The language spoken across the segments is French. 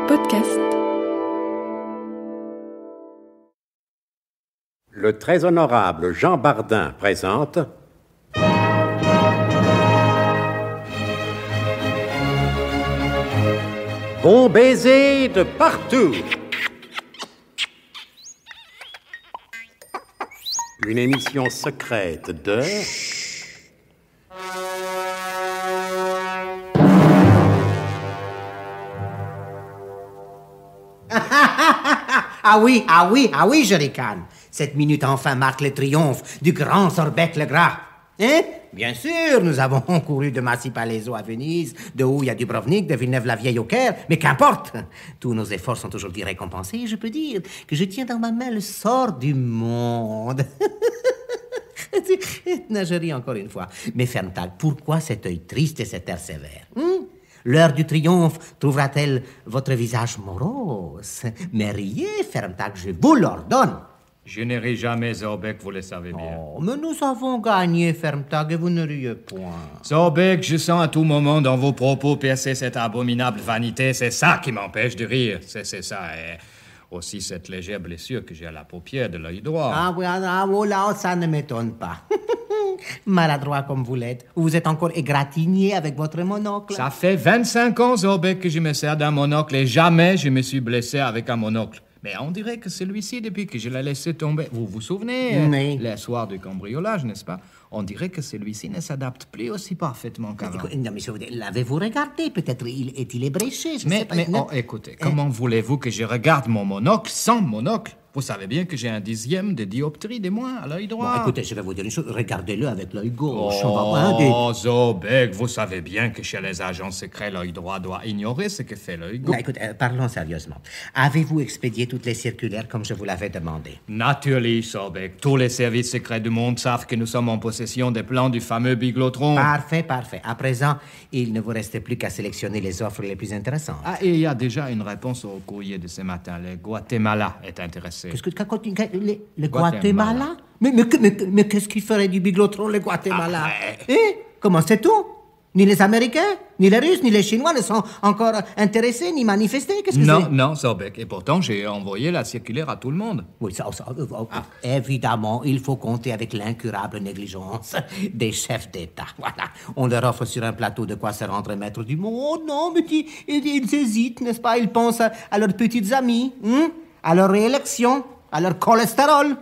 Podcast. Le très honorable Jean Bardin présente Bon baiser de partout. Une émission secrète de... Ah oui, je ricane. Cette minute enfin marque le triomphe du grand Sorbec le Gras. Hein? Bien sûr, nous avons couru de Massy-Palaiso à Venise, de Houille à Dubrovnik, de Villeneuve-la-Vieille au Caire, mais qu'importe. Tous nos efforts sont aujourd'hui récompensés et je peux dire que je tiens dans ma main le sort du monde. Non, je ris encore une fois. Mais Ferntag, pourquoi cet œil triste et cet air sévère? L'heure du triomphe trouvera-t-elle votre visage morose? Mais riez, Ferntag, je vous l'ordonne. Je ne ris jamais, Sorbec, vous le savez bien. Oh, mais nous avons gagné, Ferntag, et vous ne riez point. Sorbec, je sens à tout moment dans vos propos percer cette abominable vanité. C'est ça qui m'empêche de rire. C'est ça. Et aussi cette légère blessure que j'ai à la paupière de l'œil droit. Ah oui, là, ça ne m'étonne pas. Maladroit comme vous l'êtes, vous êtes encore égratigné avec votre monocle. Ça fait 25 ans, Sorbec, que je me sers d'un monocle et jamais je me suis blessé avec un monocle. Mais on dirait que celui-ci, depuis que je l'ai laissé tomber... Vous vous souvenez, oui. Les soirs du cambriolage, n'est-ce pas? On dirait que celui-ci ne s'adapte plus aussi parfaitement qu'avant. Non, mais l'avez-vous regardé? Peut-être est-il ébréché, je sais pas. Écoutez, comment voulez-vous que je regarde mon monocle sans monocle? Vous savez bien que j'ai un 10e de dioptrie de moins à l'œil droit. Bon, écoutez, je vais vous dire une chose. Regardez-le avec l'œil gauche. Oh, Sorbec, vous savez bien que chez les agents secrets, l'œil droit doit ignorer ce que fait l'œil gauche. Écoutez, parlons sérieusement. Avez-vous expédié toutes les circulaires comme je vous l'avais demandé? Naturellement, Sorbec. Tous les services secrets du monde savent que nous sommes en possession des plans du fameux biglotron. Parfait. À présent, il ne vous reste plus qu'à sélectionner les offres les plus intéressantes. Ah, et il y a déjà une réponse au courrier de ce matin. Le Guatemala est intéressé. Qu'est-ce que le Guatemala? Mais qu'est-ce qu'il ferait du biglotron, le Guatemala? Comment c'est tout? Ni les Américains, ni les Russes, ni les Chinois ne sont encore intéressés, ni manifestés. Qu'est-ce que c'est? Non, Sorbec. Et pourtant, j'ai envoyé la circulaire à tout le monde. Oui, évidemment, il faut compter avec l'incurable négligence des chefs d'État. Voilà. On leur offre sur un plateau de quoi se rendre maître du monde. Oh non, mais ils hésitent, n'est-ce pas? Ils pensent à leurs petites amies, à leur réélection, à leur cholestérol.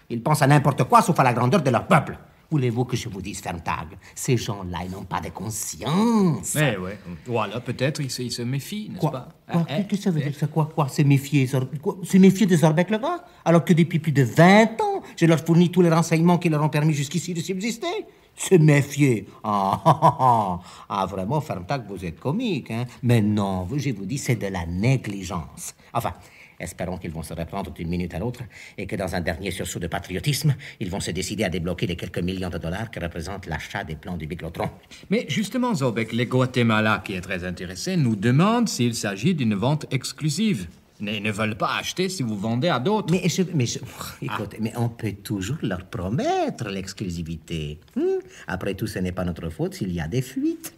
Ils pensent à n'importe quoi sauf à la grandeur de leur peuple. Voulez-vous que je vous dise, Ferntag, ces gens-là, ils n'ont pas de conscience. Eh ouais. Voilà, peut-être ils se méfient, n'est-ce pas? Qu'est-ce que ça veut dire? C'est quoi? Se méfier? Se méfier de Sorbec le Gras? Alors que depuis plus de 20 ans, je leur fournis tous les renseignements qui leur ont permis jusqu'ici de subsister. Se méfier? Vraiment, Ferntag, vous êtes comique, hein? Mais non, je vous dis, c'est de la négligence. Enfin... Espérons qu'ils vont se reprendre d'une minute à l'autre et que dans un dernier sursaut de patriotisme, ils vont se décider à débloquer les quelques millions de dollars que représente l'achat des plans du biglotron. Mais justement, Sorbec, les Guatemala, qui est très intéressé, nous demandent s'il s'agit d'une vente exclusive. Ils ne veulent pas acheter si vous vendez à d'autres. Écoutez, mais on peut toujours leur promettre l'exclusivité. Après tout, ce n'est pas notre faute s'il y a des fuites.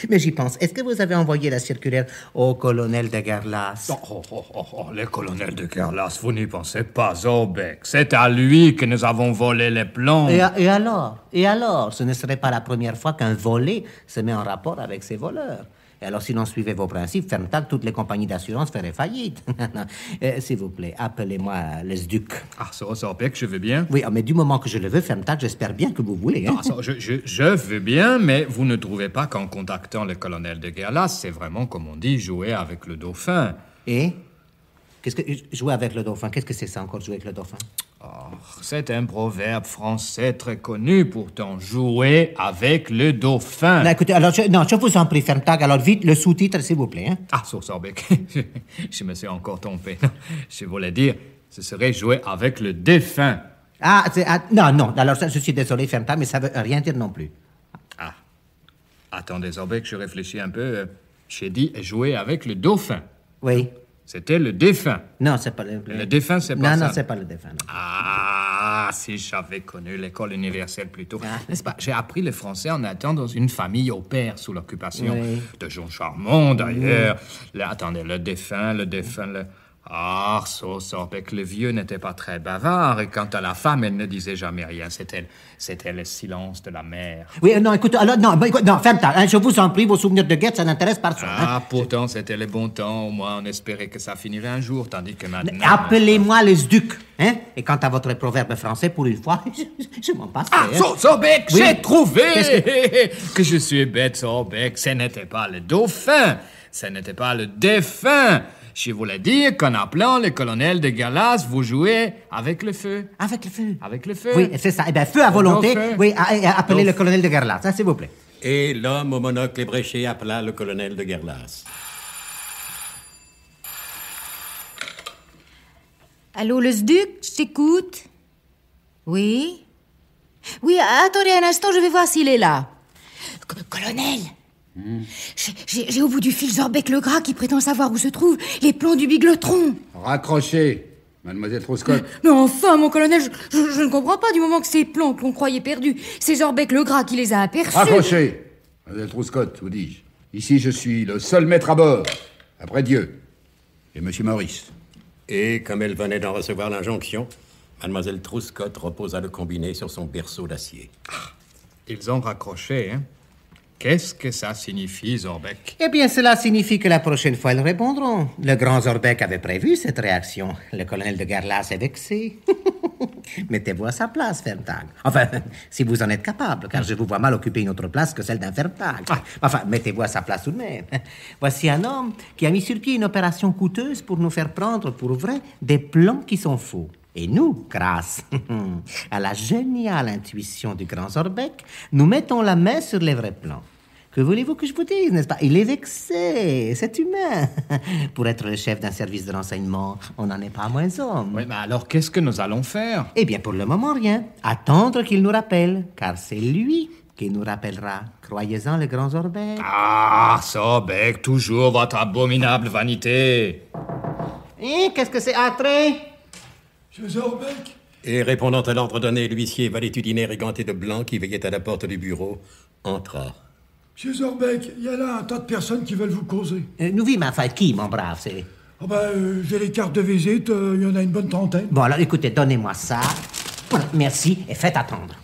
Mais j'y pense. Est-ce que vous avez envoyé la circulaire au colonel de Guerlas? Le colonel de Guerlas, vous n'y pensez pas, Sorbec. C'est à lui que nous avons volé les plans. Et alors? Ce ne serait pas la première fois qu'un volé se met en rapport avec ses voleurs. Et alors, si l'on suivait vos principes, Ferntag, toutes les compagnies d'assurance feraient faillite. S'il vous plaît, appelez-moi le SDUC. Ah, ça, Sorbec, je veux bien. Oui, mais du moment que je le veux, Ferntag, j'espère bien que vous voulez. Hein? Je veux bien, mais vous ne trouvez pas qu'en contactant le colonel de Guerlas, c'est vraiment, comme on dit, jouer avec le dauphin. Et? Jouer avec le dauphin, qu'est-ce que c'est ça encore, jouer avec le dauphin? C'est un proverbe français très connu, pourtant. Jouer avec le dauphin. Non, écoutez, alors, je vous en prie, Ferntag, alors vite, le sous-titre, s'il vous plaît. Hein? Ah, Sorbec, je me suis encore trompé. Je voulais dire, ce serait jouer avec le défunt. Non, alors je suis désolé, Ferntag, mais ça veut rien dire non plus. Attendez, Sorbec, je réfléchis un peu. J'ai dit jouer avec le dauphin. Oui. C'était le défunt. Non, c'est pas le... Le défunt, c'est pas ça. Non, c'est pas le défunt. Non. Ah, si j'avais connu l'école universelle plus tôt. N'est-ce pas? J'ai appris le français en étant dans une famille au père sous l'occupation. Oui. De gens charmants, d'ailleurs. Attendez, le défunt, Ah, Sorbeck, le vieux n'était pas très bavard, et quant à la femme, elle ne disait jamais rien. C'était le silence de la mère. Oui, non, écoute, alors, non, ferme-ta, hein, je vous en prie, vos souvenirs de guerre, ça n'intéresse personne. Ah, pourtant, c'était le bon temps. Au moins, on espérait que ça finirait un jour, tandis que maintenant... Appelez-moi les ducs, hein? Et quant à votre proverbe français, pour une fois, je m'en passe. Ah, Sorbeck, Oui. j'ai trouvé Qu'est-ce que je suis bête, Sorbeck. Ce n'était pas le dauphin, ce n'était pas le défunt. Je voulais dire qu'en appelant le colonel de Gallas, vous jouez avec le feu. Avec le feu. Avec le feu. Oui, c'est ça. Eh bien, feu à volonté. Dauphin. Oui, appelez le colonel de Garlas, hein, s'il vous plaît. Et l'homme au monocle ébréché appela le colonel de Guerlas. Allô, le SDUC, je t'écoute. Oui? Oui, attendez un instant, je vais voir s'il est là. Colonel, j'ai au bout du fil Zorbeck le Gras qui prétend savoir où se trouvent les plans du Biglotron. Raccrochez, mademoiselle Truscott. Mais enfin, mon colonel, je ne comprends pas du moment que ces plans qu'on croyait perdus, c'est Zorbeck le Gras qui les a aperçus. Raccrochez, mademoiselle Truscott, vous dis-je. Ici, je suis le seul maître à bord, après Dieu, et monsieur Maurice. Et comme elle venait d'en recevoir l'injonction, mademoiselle Truscott reposa le combiné sur son berceau d'acier. Ils ont raccroché, hein? Qu'est-ce que ça signifie, Zorbeck? Eh bien, cela signifie que la prochaine fois, ils répondront. Le grand Zorbeck avait prévu cette réaction. Le colonel de Garlas est vexé. Mettez-vous à sa place, Ferntag. Enfin, si vous en êtes capable, car je vous vois mal occuper une autre place que celle d'un Ferntag. Enfin, mettez-vous à sa place tout de même. Voici un homme qui a mis sur pied une opération coûteuse pour nous faire prendre pour vrai des plans qui sont faux. Et nous, grâce à la géniale intuition du grand Zorbeck, nous mettons la main sur les vrais plans. Que voulez-vous que je vous dise, n'est-ce pas? Il est vexé, c'est humain. Pour être le chef d'un service de renseignement, on n'en est pas moins homme. Oui, mais alors qu'est-ce que nous allons faire? Eh bien, pour le moment, rien. Attendre qu'il nous rappelle, car c'est lui qui nous rappellera. Croyez-en, le grand Zorbeck. Ah, Zorbeck, toujours votre abominable vanité. Et qu'est-ce que c'est, Atré? Monsieur Zorbeck? Et répondant à l'ordre donné, l'huissier valétudinaire et ganté de blanc qui veillait à la porte du bureau entra. Monsieur Zorbeck, il y a là un tas de personnes qui veulent vous causer. Nous vîmes, enfin, qui, mon brave, c'est... Ah j'ai les cartes de visite, il y en a une bonne trentaine. Bon, alors, écoutez, donnez-moi ça. Voilà, merci, et faites attendre.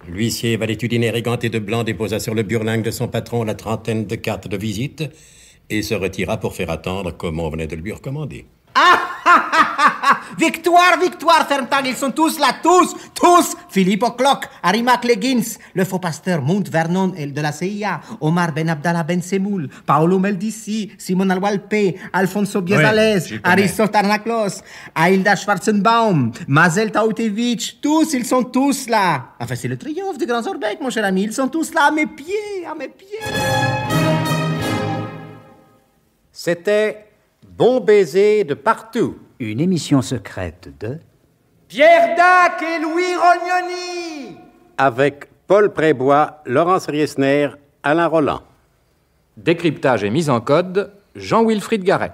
L'huissier valétudinaire et ganté de blanc déposa sur le burlingue de son patron la trentaine de cartes de visite et se retira pour faire attendre comme on venait de lui recommander. Victoire, victoire, Ferntag, ils sont tous là, tous! Philippe O'Clock, Arimac Leggins, le faux pasteur Mount Vernon de la CIA, Omar Ben Abdallah Ben Semoul, Paolo Meldici, Simon Alwalpe, Alfonso Biezales, j'y connais. Aristote Arnaklos, Ailda Schwarzenbaum, Mazel Tautevich, tous, ils sont tous là. Enfin, c'est le triomphe du grand Zorbeck, mon cher ami, ils sont tous là à mes pieds, à mes pieds. C'était Bon baiser de partout. Une émission secrète de... Pierre Dac et Louis Rognoni. Avec Paul Prébois, Laurence Riesner, Alain Roland. Décryptage et mise en code, Jean-Wilfried Garret.